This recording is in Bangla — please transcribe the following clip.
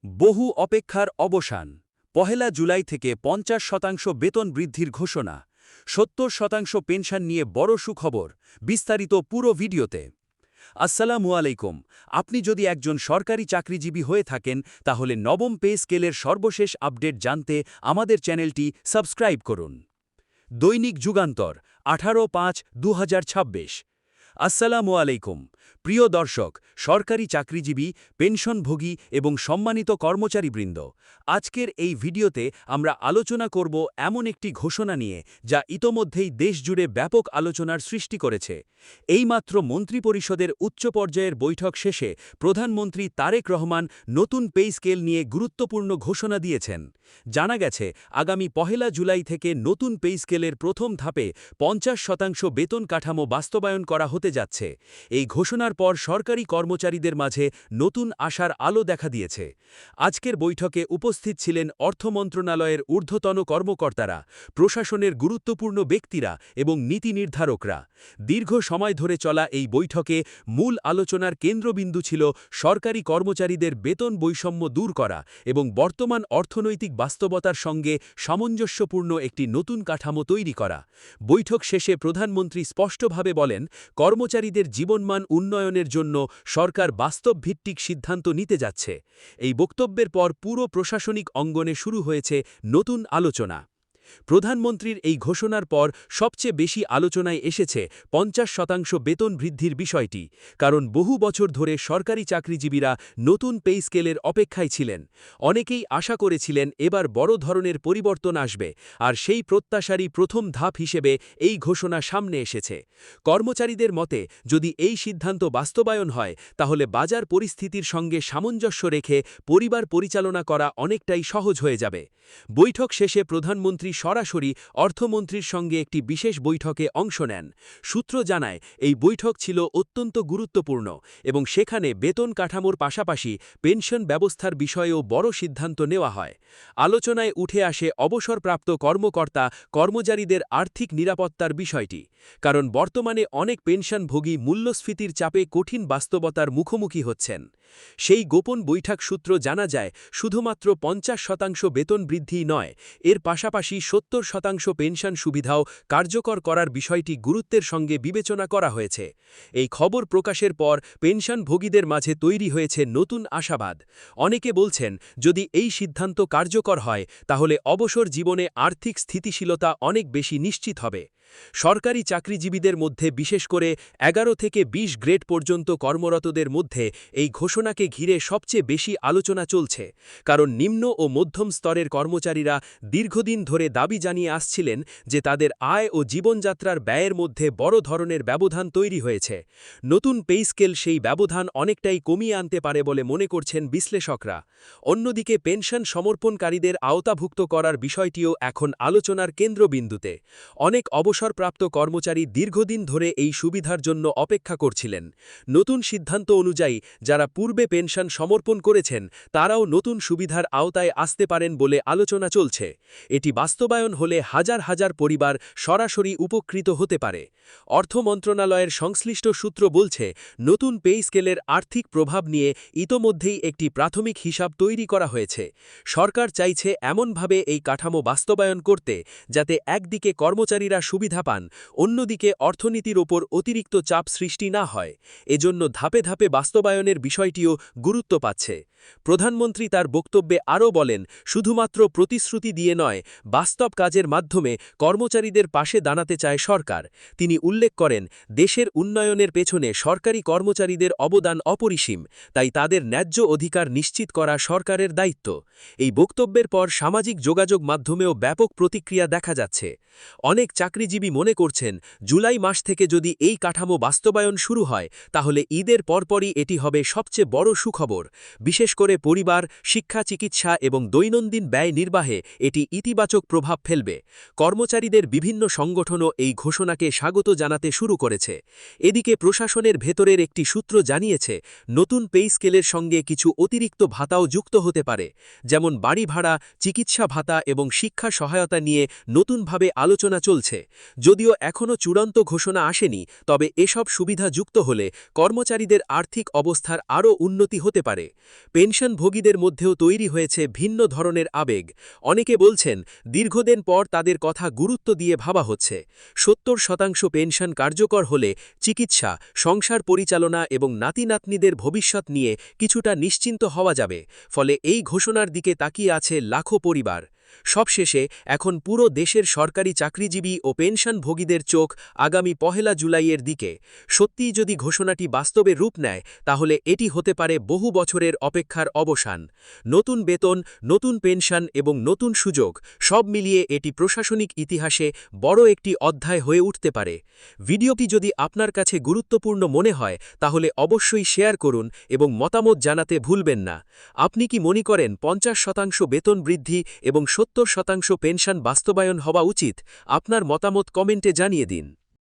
বহু অপেক্ষার অবসান। ১লা জুলাই থেকে ৫০% বেতন বৃদ্ধির ঘোষণা, ৭০% পেনশন নিয়ে বড় সুখবর। বিস্তারিত পুরো ভিডিওতে। আসসালামু আলাইকুম। আপনি যদি একজন সরকারি চাকরিজীবী হয়ে থাকেন তাহলে নবম পে স্কেলের সর্বশেষ আপডেট জানতে আমাদের চ্যানেলটি সাবস্ক্রাইব করুন। দৈনিক যুগান্তর, ১৮/৫/২০২৬। আসসালামু আলাইকুম। প্রিয় দর্শক, সরকারি চাকরিজীবী, পেনশনভোগী এবং সম্মানিত কর্মচারীবৃন্দ, আজকের এই ভিডিওতে আমরা আলোচনা করব এমন একটি ঘোষণা নিয়ে যা ইতোমধ্যেই দেশজুড়ে ব্যাপক আলোচনার সৃষ্টি করেছে। এইমাত্র মন্ত্রিপরিষদের উচ্চ পর্যায়ের বৈঠক শেষে প্রধানমন্ত্রী তারেক রহমান নতুন পে স্কেল নিয়ে গুরুত্বপূর্ণ ঘোষণা দিয়েছেন। জানা গেছে, আগামী ১লা জুলাই থেকে নতুন পে স্কেলের প্রথম ধাপে ৫০% বেতন কাঠামো বাস্তবায়ন করা হতে যাচ্ছে। এই ঘোষণার পর সরকারি কর্মচারীদের মাঝে নতুন আশার আলো দেখা দিয়েছে। আজকের বৈঠকে উপস্থিত ছিলেন অর্থ মন্ত্রণালয়ের ঊর্ধ্বতন কর্মকর্তারা, প্রশাসনের গুরুত্বপূর্ণ ব্যক্তিরা এবং নীতি নির্ধারকরা। দীর্ঘ সময় ধরে চলা এই বৈঠকে মূল আলোচনার কেন্দ্রবিন্দু ছিল সরকারি কর্মচারীদের বেতন বৈষম্য দূর করা এবং বর্তমান অর্থনৈতিক বাস্তবতার সঙ্গে সামঞ্জস্যপূর্ণ একটি নতুন কাঠামো তৈরি করা। বৈঠক শেষে প্রধানমন্ত্রী স্পষ্টভাবে বলেন, কর্মচারীদের জীবনমান উন্নয়নের জন্য সরকার বাস্তবভিত্তিক সিদ্ধান্ত নিতে যাচ্ছে। এই বক্তব্যের পর পুরো প্রশাসনিক অঙ্গনে শুরু হয়েছে নতুন আলোচনা। প্রধানমন্ত্রীর এই ঘোষণার পর সবচেয়ে বেশি আলোচনায় এসেছে ৫০% বেতন বৃদ্ধির বিষয়টি, কারণ বহু বছর ধরে সরকারি চাকরিজীবীরা নতুন পে স্কেলের অপেক্ষায় ছিলেন। অনেকেই আশা করেছিলেন এবার বড় ধরনের পরিবর্তন আসবে, আর সেই প্রত্যাশারই প্রথম ধাপ হিসেবে এই ঘোষণা সামনে এসেছে। কর্মচারীদের মতে, যদি এই সিদ্ধান্ত বাস্তবায়ন হয় তাহলে বাজার পরিস্থিতির সঙ্গে সামঞ্জস্য রেখে পরিবার পরিচালনা করা অনেকটাই সহজ হয়ে যাবে। বৈঠক শেষে প্রধানমন্ত্রী সরাসরি অর্থমন্ত্রীর সঙ্গে একটি বিশেষ বৈঠকে অংশ নেন। সূত্র জানায়, এই বৈঠক ছিল অত্যন্ত গুরুত্বপূর্ণ এবং সেখানে বেতন কাঠামোর পাশাপাশি পেনশন ব্যবস্থার বিষয়েও বড় সিদ্ধান্ত নেওয়া হয়। আলোচনায় উঠে আসে অবসরপ্রাপ্ত কর্মকর্তা কর্মচারীদের আর্থিক নিরাপত্তার বিষয়টি, কারণ বর্তমানে অনেক পেনশনভোগী মূল্যস্ফীতির চাপে কঠিন বাস্তবতার মুখোমুখি হচ্ছেন। সেই গোপন বৈঠক সূত্র জানা যায়, শুধুমাত্র ৫০% বেতন বৃদ্ধি নয়, এর পাশাপাশি ৭০% পেনশন সুবিধাও কার্যকর করার বিষয়টি গুরুত্বের সঙ্গে বিবেচনা করা হয়েছে। এই খবর প্রকাশের পর পেনশনভোগীদের মাঝে তৈরি হয়েছে নতুন আশাবাদ। অনেকে বলছেন, যদি এই সিদ্ধান্ত কার্যকর হয় তাহলে অবসর জীবনে আর্থিক স্থিতিশীলতা অনেক বেশি নিশ্চিত হবে। সরকারি চাকরিজীবীদের মধ্যে, বিশেষ করে ১১ থেকে ২০ গ্রেড পর্যন্ত কর্মরতদের মধ্যে এই ঘোষণাকে ঘিরে সবচেয়ে বেশি আলোচনা চলছে, কারণ নিম্ন ও মধ্যম স্তরের কর্মচারীরা দীর্ঘদিন ধরে দাবি জানিয়ে আসছিলেন যে তাদের আয় ও জীবনযাত্রার ব্যয়ের মধ্যে বড় ধরনের ব্যবধান তৈরি হয়েছে। নতুন পে স্কেল সেই ব্যবধান অনেকটাই কমিয়ে আনতে পারে বলে মনে করছেন বিশ্লেষকরা। অন্যদিকে পেনশন সমর্পণকারীদের আওতাভুক্ত করার বিষয়টিও এখন আলোচনার কেন্দ্রবিন্দুতে। অনেক অবসরপ্রাপ্ত কর্মচারী দীর্ঘদিন ধরে এই সুবিধার জন্য অপেক্ষা করছিলেন। নতুন সিদ্ধান্ত অনুযায়ী যারা পূর্বে পেনশন সমর্পণ করেছেন তারাও নতুন সুবিধার আওতায় আসতে পারেন বলে আলোচনা চলছে। এটি বাস্তবায়ন হলে হাজার হাজার পরিবার সরাসরি উপকৃত হতে পারে। অর্থ মন্ত্রণালয়ের সংশ্লিষ্ট সূত্র বলছে, নতুন পে স্কেলের আর্থিক প্রভাব নিয়ে ইতোমধ্যেই একটি প্রাথমিক হিসাব তৈরি করা হয়েছে। সরকার চাইছে এমনভাবে এই কাঠামো বাস্তবায়ন করতে যাতে একদিকে কর্মচারীরা সুবিধা পান, অন্যদিকে অর্থনীতির ওপর অতিরিক্ত চাপ সৃষ্টি না হয়। এজন্য ধাপে ধাপে বাস্তবায়নের বিষয়টিও গুরুত্ব পাচ্ছে। প্রধানমন্ত্রী তার বক্তব্যে আরও বলেন, শুধুমাত্র প্রতিশ্রুতি দিয়ে নয়, বাস্তব কাজের মাধ্যমে কর্মচারীদের পাশে দাঁড়াতে চায় সরকার। তিনি উল্লেখ করেন, দেশের উন্নয়নের পেছনে সরকারি কর্মচারীদের অবদান অপরিসীম, তাই তাদের ন্যায্য অধিকার নিশ্চিত করা সরকারের দায়িত্ব। এই বক্তব্যের পর সামাজিক যোগাযোগ মাধ্যমেও ব্যাপক প্রতিক্রিয়া দেখা যাচ্ছে। অনেক চাকরিজীবী মনে করছেন, জুলাই মাস থেকে যদি এই কাঠামো বাস্তবায়ন শুরু হয় তাহলে ঈদের পরপরই এটি হবে সবচেয়ে বড় সুখবর। বিশেষ করে পরিবার, শিক্ষা, চিকিৎসা এবং দৈনন্দিন ব্যয় নির্বাহে এটি ইতিবাচক প্রভাব ফেলবে। কর্মচারীদের বিভিন্ন সংগঠনও এই ঘোষণাকে স্বাগত জানাতে শুরু করেছে। এদিকে প্রশাসনের ভেতরের একটি সূত্র জানিয়েছে, নতুন পে স্কেলের সঙ্গে কিছু অতিরিক্ত ভাতাও যুক্ত হতে পারে, যেমন বাড়ি ভাড়া, চিকিৎসা ভাতা এবং শিক্ষা সহায়তা নিয়ে নতুনভাবে আলোচনা চলছে। যদিও এখনও চূড়ান্ত ঘোষণা আসেনি, তবে এসব সুবিধা যুক্ত হলে কর্মচারীদের আর্থিক অবস্থার আরও উন্নতি হতে পারে। পেনশনভোগীদের মধ্যেও তৈরি হয়েছে ভিন্ন ধরনের আবেগ। অনেকে বলছেন দীর্ঘদিন পর তাদের কথা গুরুত্ব দিয়ে ভাবা হচ্ছে। ৭০% পেনশন কার্যকর হলে চিকিৎসা, সংসার পরিচালনা এবং নাতি-নাতনিদের ভবিষ্যৎ নিয়ে কিছুটা নিশ্চিন্ত হওয়া যাবে। ফলে এই ঘোষণার দিকে তাকিয়ে আছে লাখো পরিবার। সবশেষে এখন পুরো দেশের সরকারি চাকরিজীবী ও পেনশনভোগীদের চোখ আগামী ১ জুলাইয়ের দিকে। সত্যিই যদি ঘোষণাটি বাস্তবে রূপ নেয় তাহলে এটি হতে পারে বহু বছরের অপেক্ষার অবসান। নতুন বেতন, নতুন পেনশন এবং নতুন সুযোগ সব মিলিয়ে এটি প্রশাসনিক ইতিহাসে বড় একটি অধ্যায় হয়ে উঠতে পারে। ভিডিওটি যদি আপনার কাছে গুরুত্বপূর্ণ মনে হয় তাহলে অবশ্যই শেয়ার করুন এবং মতামত জানাতে ভুলবেন না। আপনি কি মনে করেন ৫০% বেতন বৃদ্ধি এবং ৭০% পেনশন বাস্তবায়ন হওয়া উচিত? আপনার মতামত কমেন্টে জানিয়ে দিন।